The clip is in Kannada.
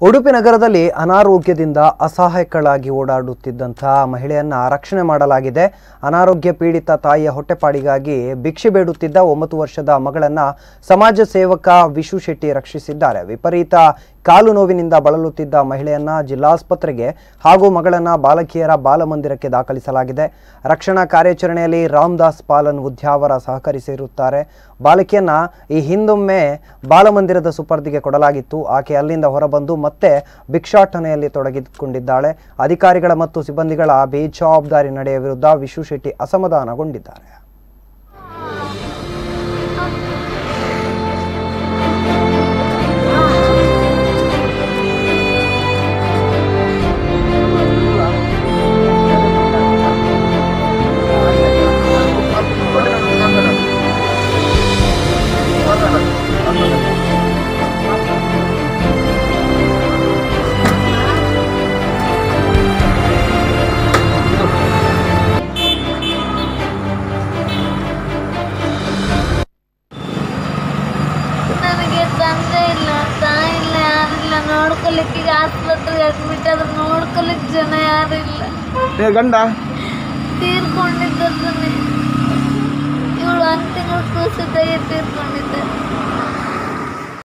ಉಡುಪಿ ನಗರದಲ್ಲಿ ಅನಾರೋಗ್ಯದಿಂದ ಅಸಹಾಯಕಳಾಗಿ ಓಡಾಡುತ್ತಿದ್ದಂತಹ ಮಹಿಳೆಯನ್ನ ರಕ್ಷಣೆ ಮಾಡಲಾಗಿದೆ. ಅನಾರೋಗ್ಯ ಪೀಡಿತ ತಾಯಿಯ ಹೊಟ್ಟೆಪಾಡಿಗಾಗಿ ಭಿಕ್ಷೆ ಬೇಡುತ್ತಿದ್ದ 9 ವರ್ಷದ ಮಗಳನ್ನ ಸಮಾಜ ಸೇವಕ ವಿಶು ಶೆಟ್ಟಿ ರಕ್ಷಿಸಿದ್ದಾರೆ. ವಿಪರೀತ ಕಾಲು ನೋವಿನಿಂದ ಬಳಲುತ್ತಿದ್ದ ಮಹಿಳೆಯನ್ನ ಜಿಲ್ಲಾಸ್ಪತ್ರೆಗೆ ಹಾಗೂ ಮಗಳನ್ನ ಬಾಲಕಿಯರ ಬಾಲಮಂದಿರಕ್ಕೆ ದಾಖಲಿಸಲಾಗಿದೆ. ರಕ್ಷಣಾ ಕಾರ್ಯಾಚರಣೆಯಲ್ಲಿ ರಾಮದಾಸ್ ಪಾಲನ್ ಉದ್ಯಾವರ ಸಹಕರಿಸಿರುತ್ತಾರೆ. ಬಾಲಕಿಯನ್ನ ಈ ಹಿಂದೊಮ್ಮೆ ಬಾಲಮಂದಿರದ ಸುಪರ್ದಿಗೆ ಕೊಡಲಾಗಿತ್ತು. ಆಕೆ ಅಲ್ಲಿಂದ ಹೊರಬಂದು ಮತ್ತೆ ಭಿಕ್ಷಾಟನೆಯಲ್ಲಿ ತೊಡಗಿಕೊಂಡಿದ್ದಾಳೆ. ಅಧಿಕಾರಿಗಳ ಮತ್ತು ಸಿಬ್ಬಂದಿಗಳ ಬೇಜವಾಬ್ದಾರಿ ನಡೆಯ ವಿರುದ್ಧ ವಿಶು ಶೆಟ್ಟಿ ಅಸಮಾಧಾನಗೊಂಡಿದ್ದಾರೆ. ತಂದೆ ಇಲ್ಲ, ತಾಯಿ ಇಲ್ಲ, ಯಾರಿಲ್ಲ. ನೋಡ್ಕೊಲಿಕ್ಕೆ ಆಸ್ಪತ್ರೆಗೆ ಅಡ್ಮಿಟ್ ಆದ್ರೆ ನೋಡ್ಕೊಲಿಕ್ಕೆ ಜನ ಯಾರಿಲ್ಲ. ಗಂಡ ತೀರ್ಕೊಂಡಿದ್ದಾನೆ. ಇವಳು 1 ತಿಂಗಳು ಕೂಸಿದ್ದಾಗೆ ತೀರ್ಕೊಂಡಿದ್ದಾರೆ.